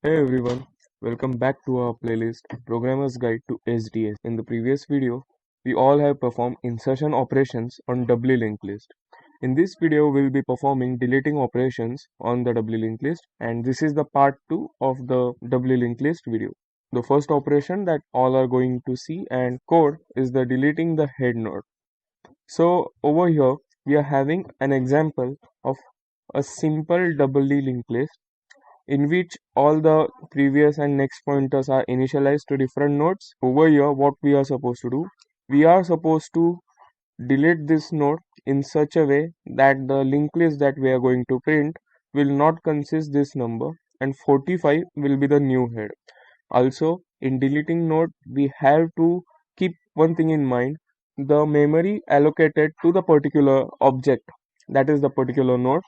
Hey everyone, welcome back to our playlist Programmer's Guide to HDS. In the previous video, we all have performed insertion operations on doubly linked list. In this video, we'll be performing deleting operations on the doubly linked list, and this is the part 2 of the doubly linked list video. The first operation that all are going to see and code is the deleting the head node. So over here, we are having an example of a simple doubly linked list in which all the previous and next pointers are initialized to different nodes. Over here, what we are supposed to do, we are supposed to delete this node in such a way that the linked list that we are going to print will not consist this number, and 45 will be the new head. Also, in deleting node, we have to keep one thing in mind: the memory allocated to the particular object, that is the particular node,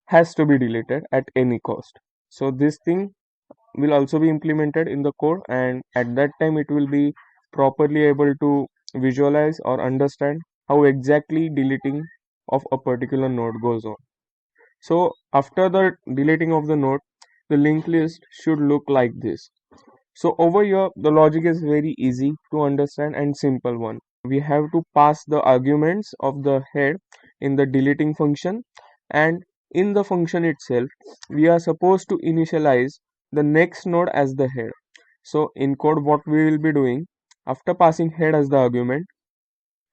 has to be deleted at any cost. So this thing will also be implemented in the code, and at that time it will be properly able to visualize or understand how exactly deleting of a particular node goes on. So after the deleting of the node, the linked list should look like this. So over here the logic is very easy to understand and simple one. We have to pass the arguments of the head in the deleting function, and in the function itself we are supposed to initialize the next node as the head. So in code what we will be doing, after passing head as the argument,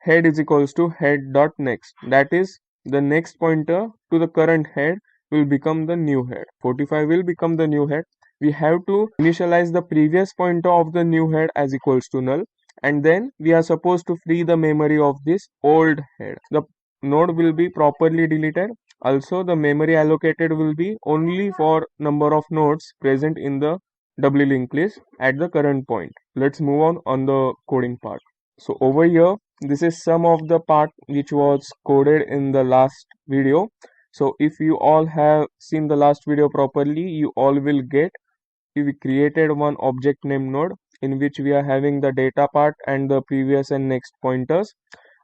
head is equals to head dot next, that is the next pointer to the current head will become the new head. 45 will become the new head. We have to initialize the previous pointer of the new head as equals to null, and then we are supposed to free the memory of this old head. The node will be properly deleted. Also, the memory allocated will be only for number of nodes present in the doubly linked list at the current point. Let's move on the coding part. So over here, this is some of the part which was coded in the last video. So if you all have seen the last video properly, you all will get we created one object name node in which we are having the data part and the previous and next pointers.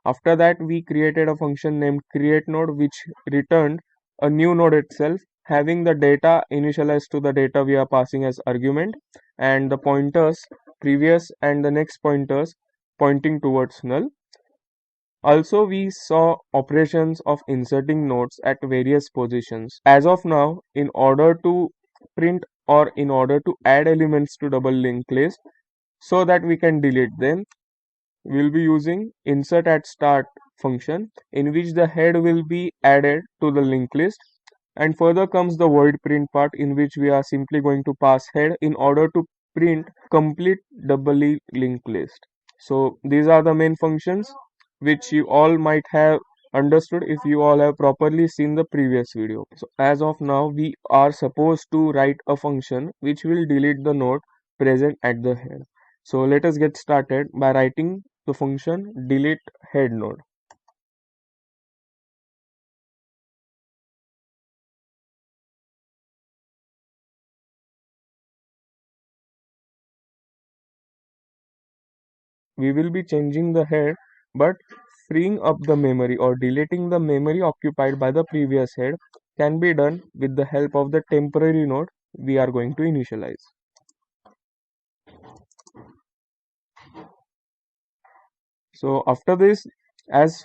After that, we created a function named create node which returned a new node itself having the data initialized to the data we are passing as argument, and the pointers previous and the next pointers pointing towards null. Also, we saw operations of inserting nodes at various positions. As of now, in order to print or in order to add elements to double linked list so that we can delete them, we'll be using insert at start function in which the head will be added to the linked list, and further comes the void print part in which we are simply going to pass head in order to print complete doubly linked list. So these are the main functions which you all might have understood if you all have properly seen the previous video. So as of now we are supposed to write a function which will delete the node present at the head. So let us get started by writing the function delete head node. We will be changing the head but freeing up the memory or deleting the memory occupied by the previous head can be done with the help of the temporary node we are going to initialize. So after this, as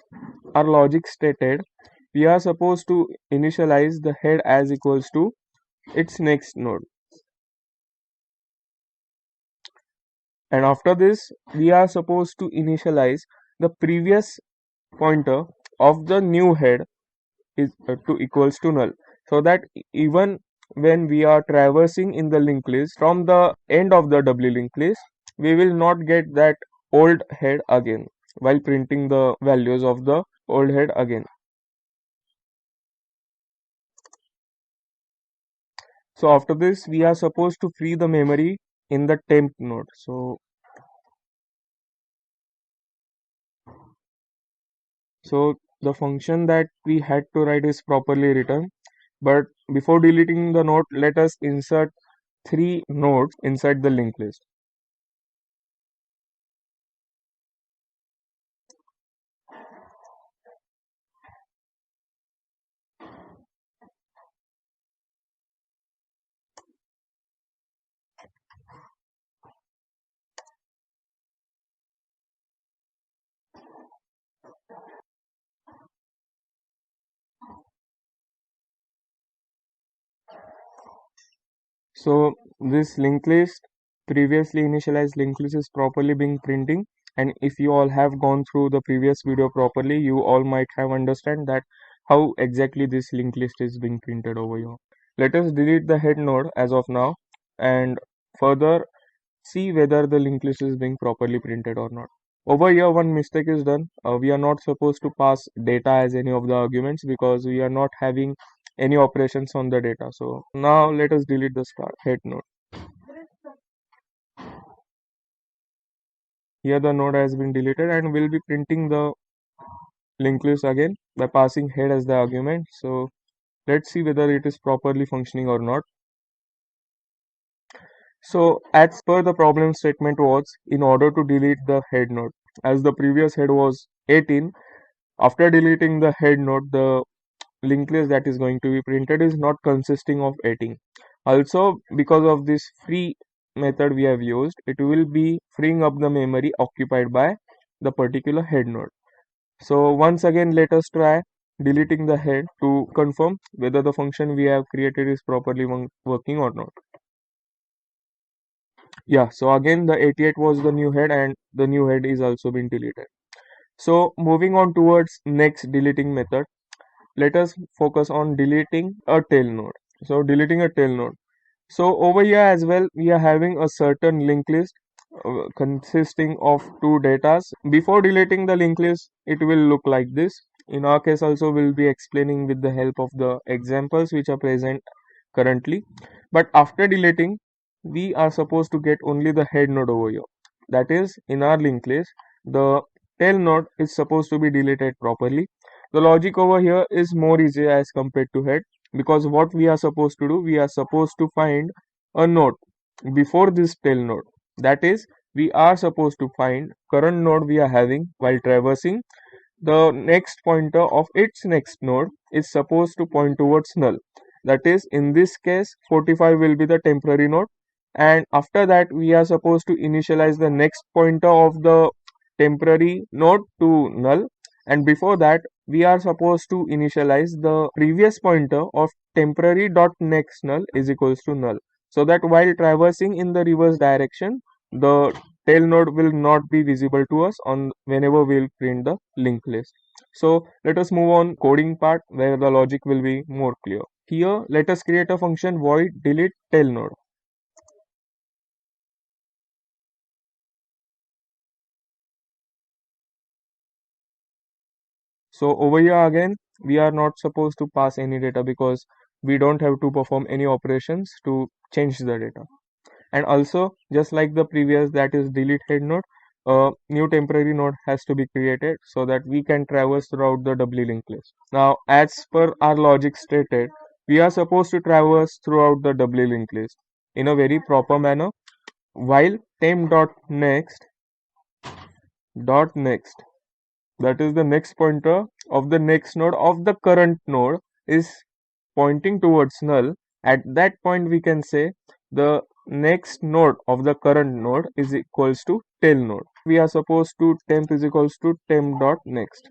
our logic stated, we are supposed to initialize the head as equals to its next node, and after this we are supposed to initialize the previous pointer of the new head is to equals to null, so that even when we are traversing in the linked list from the end of the doubly linked list, we will not get that old head again while printing the values of the old head again. So after this we are supposed to free the memory in the temp node. So the function that we had to write is properly written, but before deleting the node, let us insert 3 nodes inside the linked list. So this linked list, previously initialized linked list is properly being printing, and if you all have gone through the previous video properly, you all might have understand that how exactly this linked list is being printed over here. Let us delete the head node as of now and further see whether the linked list is being properly printed or not. Over here, one mistake is done. We are not supposed to pass data as any of the arguments because we are not having any operations on the data. So now let us delete the start head node. Here the node has been deleted and we'll be printing the linked list again by passing head as the argument. So let's see whether it is properly functioning or not. So as per the problem statement was, in order to delete the head node, as the previous head was 18, after deleting the head node, the linked list that is going to be printed is not consisting of 18. Also, because of this free method we have used, it will be freeing up the memory occupied by the particular head node. So once again, let us try deleting the head to confirm whether the function we have created is properly working or not. Yeah, so again the 88 was the new head and the new head is also been deleted. So moving on towards next deleting method, let us focus on deleting a tail node. So deleting a tail node. So over here as well, we are having a certain linked list consisting of two datas. Before deleting the linked list, it will look like this. In our case also, we'll be explaining with the help of the examples which are present currently. But after deleting, we are supposed to get only the head node over here. That is, in our linked list, the tail node is supposed to be deleted properly. The logic over here is more easy as compared to head, because what we are supposed to do, we are supposed to find a node before this tail node. That is, we are supposed to find current node we are having while traversing. The next pointer of its next node is supposed to point towards null. That is, in this case 45 will be the temporary node, and after that we are supposed to initialize the next pointer of the temporary node to null, and before that we are supposed to initialize the previous pointer of temporary dot next null is equals to null, so that while traversing in the reverse direction, the tail node will not be visible to us on whenever we'll print the linked list. So let us move on coding part where the logic will be more clear. Here let us create a function void delete tail node. So over here again, we are not supposed to pass any data because we don't have to perform any operations to change the data. And also, just like the previous, that is delete head node, a new temporary node has to be created so that we can traverse throughout the doubly linked list. Now, as per our logic stated, we are supposed to traverse throughout the doubly linked list in a very proper manner while temp.next that is the next pointer of the next node of the current node is pointing towards null. At that point we can say the next node of the current node is equals to tail node. We are supposed to temp is equals to temp dot next.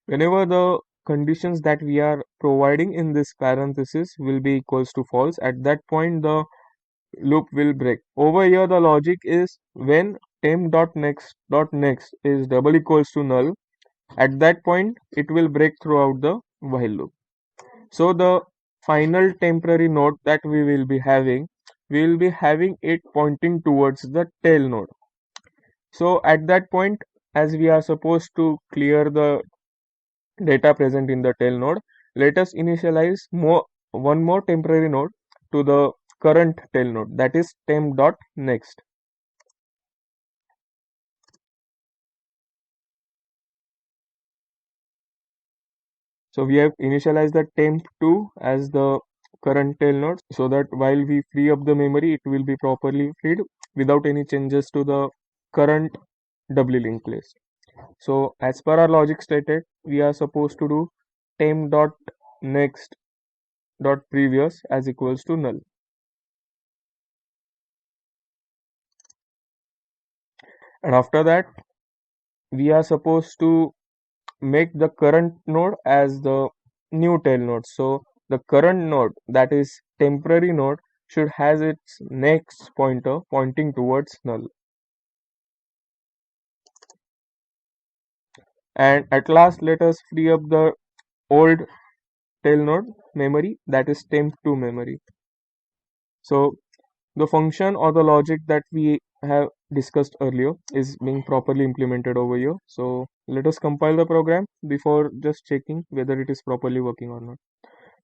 Whenever the conditions that we are providing in this parenthesis will be equals to false, at that point the loop will break. Over here the logic is when temp.next is double equals to null, at that point it will break throughout the while loop. So the final temporary node that we will be having it pointing towards the tail node. So at that point, as we are supposed to clear the data present in the tail node, let us initialize one more temporary node to the current tail node, that is temp.next. So we have initialized the temp2 as the current tail node so that while we free up the memory, it will be properly freed without any changes to the current doubly linked list. So as per our logic stated, we are supposed to do temp.next dot previous as equals to null. And after that, we are supposed to make the current node as the new tail node. So the current node, that is temporary node, should has its next pointer pointing towards null. And at last, let us free up the old tail node memory, that is temp2 memory. So the function or the logic that we have discussed earlier is being properly implemented over here. So let us compile the program before just checking whether it is properly working or not.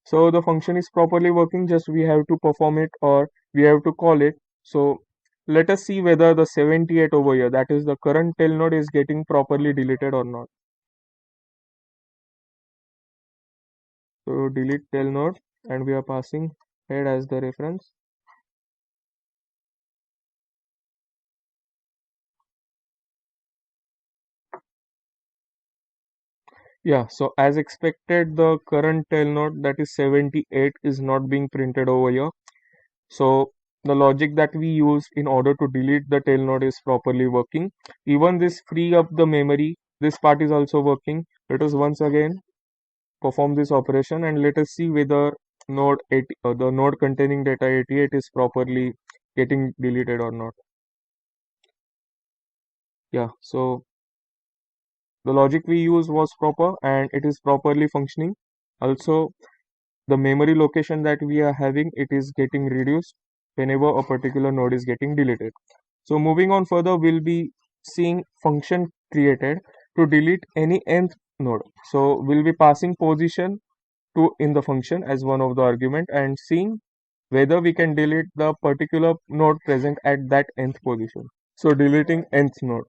So the function is properly working, just we have to perform it or we have to call it. So let us see whether the 78 over here, that is the current tail node, is getting properly deleted or not. So delete tail node, and we are passing head as the reference. Yeah, so as expected, the current tail node, that is 78, is not being printed over here. So the logic that we use in order to delete the tail node is properly working. Even this free up the memory, this part is also working. Let us once again perform this operation and let us see whether node 80, the node containing data 88 is properly getting deleted or not. Yeah, so the logic we use was proper and it is properly functioning. Also, the memory location that we are having, it is getting reduced whenever a particular node is getting deleted. So moving on further, we'll be seeing function created to delete any nth node. So we'll be passing position to in the function as one of the argument and seeing whether we can delete the particular node present at that nth position. So deleting nth node.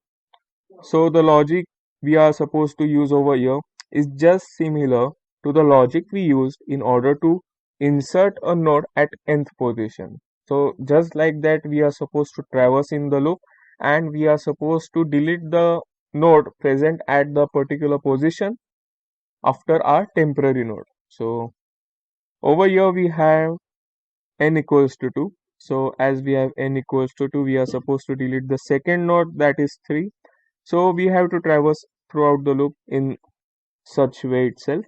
So the logic we are supposed to use over here is just similar to the logic we used in order to insert a node at nth position. So just like that, we are supposed to traverse in the loop and we are supposed to delete the node present at the particular position after our temporary node. So over here we have n equals to 2. So as we have n equals to 2, we are supposed to delete the second node, that is 3. So we have to traverse throughout the loop in such way itself.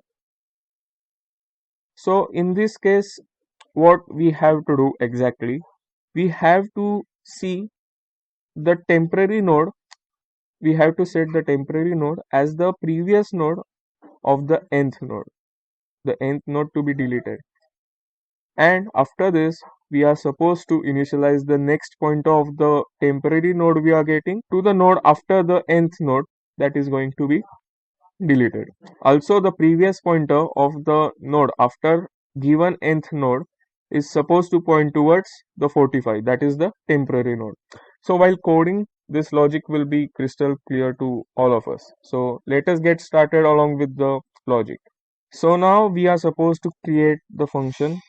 So in this case, what we have to do exactly, we have to see the temporary node, we have to set the temporary node as the previous node of the nth node, the nth node to be deleted. And after this, we are supposed to initialize the next pointer of the temporary node we are getting to the node after the nth node that is going to be deleted. Also, the previous pointer of the node after given nth node is supposed to point towards the 45, that is the temporary node. So while coding, this logic will be crystal clear to all of us. So let us get started along with the logic. So now we are supposed to create the function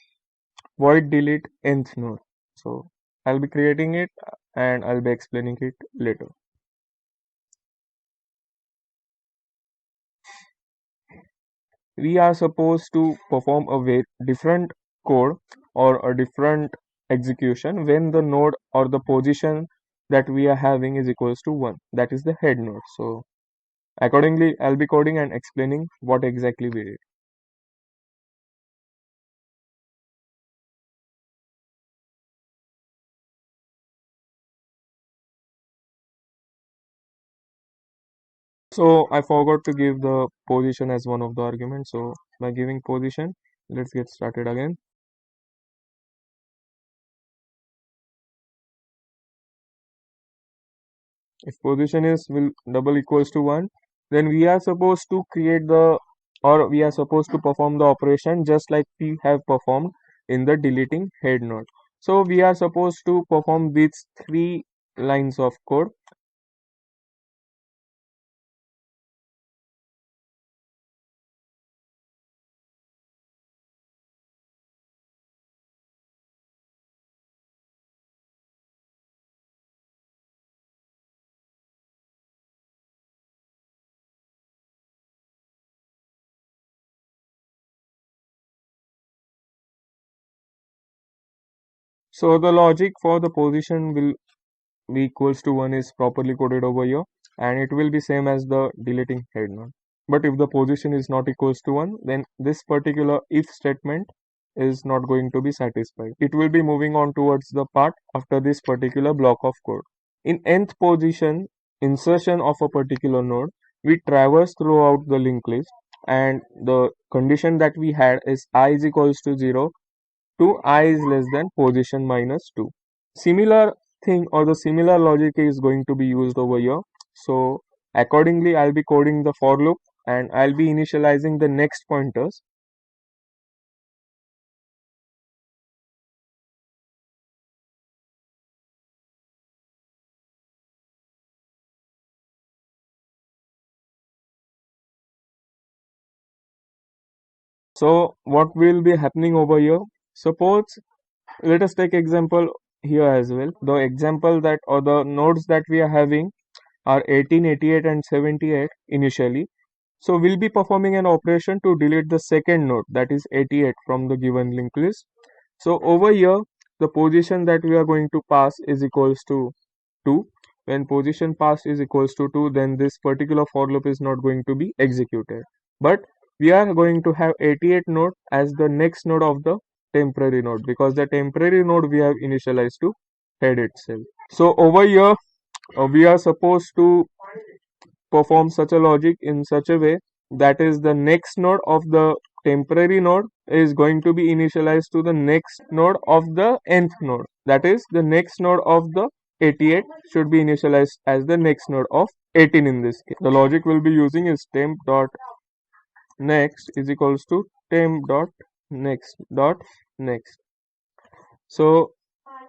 void delete nth node. So I'll be creating it and I'll be explaining it later. We are supposed to perform a very different code or a different execution when the node or the position that we are having is equals to 1, that is the head node. So accordingly, I'll be coding and explaining what exactly we did. So I forgot to give the position as one of the arguments. So by giving position, let's get started again. If position is will double equals to 1, then we are supposed to create the or we are supposed to perform the operation just like we have performed in the deleting head node. So we are supposed to perform these three lines of code. So the logic for the position will be equals to 1 is properly coded over here and it will be same as the deleting head node. But if the position is not equals to 1, then this particular if statement is not going to be satisfied. It will be moving on towards the part after this particular block of code. In nth position, insertion of a particular node, we traverse throughout the linked list, and the condition that we had is I is equals to 0 to I is less than position minus 2. Similar thing or the similar logic is going to be used over here. So accordingly, I'll be coding the for loop and I'll be initializing the next pointers. So what will be happening over here? Suppose let us take example here as well. The example that or the nodes that we are having are 18, 88 and 78 initially. So we'll be performing an operation to delete the second node, that is 88, from the given linked list. So over here, the position that we are going to pass is equals to 2. When position passed is equals to 2, then this particular for loop is not going to be executed. But we are going to have 88 node as the next node of the temporary node, because the temporary node we have initialized to head itself. So over here, we are supposed to perform such a logic in such a way that is the next node of the temporary node is going to be initialized to the next node of the nth node. That is, the next node of the 88 should be initialized as the next node of 18 in this case. The logic we'll be using is temp dot next is equals to temp dot next. So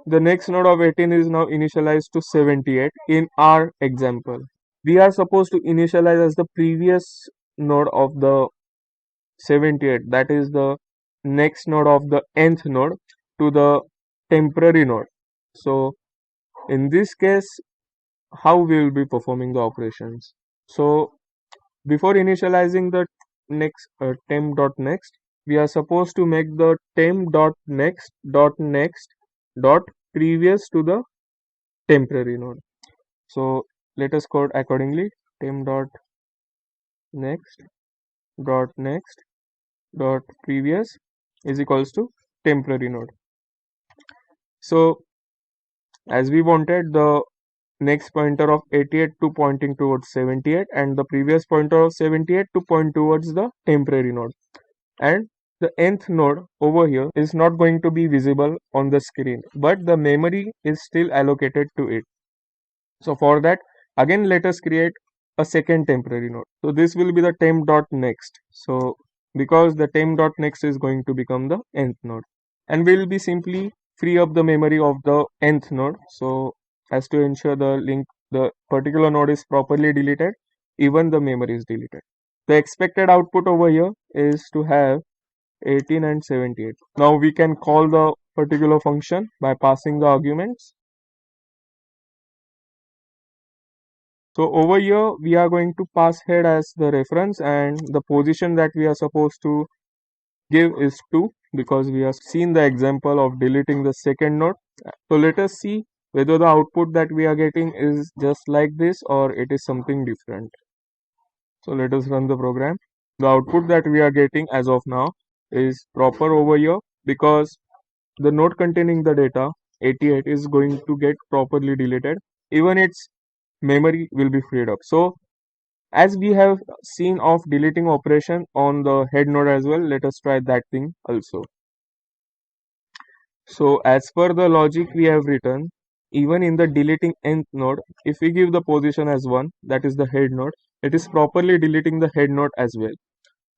the next node of 18 is now initialized to 78 in our example. We are supposed to initialize as the previous node of the 78, that is the next node of the nth node to the temporary node. So in this case, how we will be performing the operations? So before initializing the next temp.next, we are supposed to make the temp.next dot previous to the temporary node. So let us code accordingly. Temp.next dot previous is equals to temporary node. So as we wanted the next pointer of 88 to pointing towards 78 and the previous pointer of 78 to point towards the temporary node, and the nth node over here is not going to be visible on the screen, but the memory is still allocated to it. So for that, again let us create a second temporary node. So this will be the temp.next. So because the temp.next is going to become the nth node, and we'll be simply free up the memory of the nth node. So as to ensure the particular node is properly deleted, even the memory is deleted. The expected output over here is to have 18 and 78. Now we can call the particular function by passing the arguments. So over here we are going to pass head as the reference, and the position that we are supposed to give is 2, because we have seen the example of deleting the second node. So let us see whether the output that we are getting is just like this or it is something different. So let us run the program. The output that we are getting as of now is proper over here, because the node containing the data 88 is going to get properly deleted, even its memory will be freed up. So as we have seen of deleting operation on the head node as well, let us try that thing also. So as per the logic we have written, even in the deleting nth node, if we give the position as 1, that is the head node, it is properly deleting the head node as well.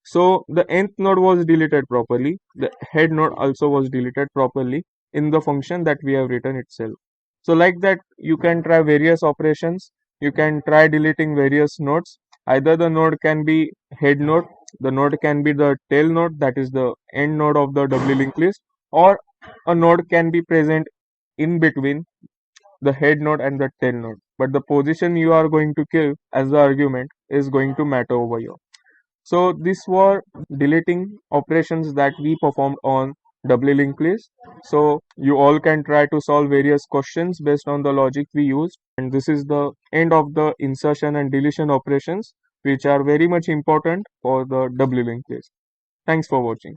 So the nth node was deleted properly, the head node also was deleted properly in the function that we have written itself. So like that, you can try various operations, you can try deleting various nodes. Either the node can be head node, the node can be the tail node, that is the end node of the doubly linked list, or a node can be present in between the head node and the tail node. But the position you are going to give as the argument is going to matter over here. So these were deleting operations that we performed on doubly linked list. So you all can try to solve various questions based on the logic we used. And this is the end of the insertion and deletion operations, which are very much important for the doubly linked list. Thanks for watching.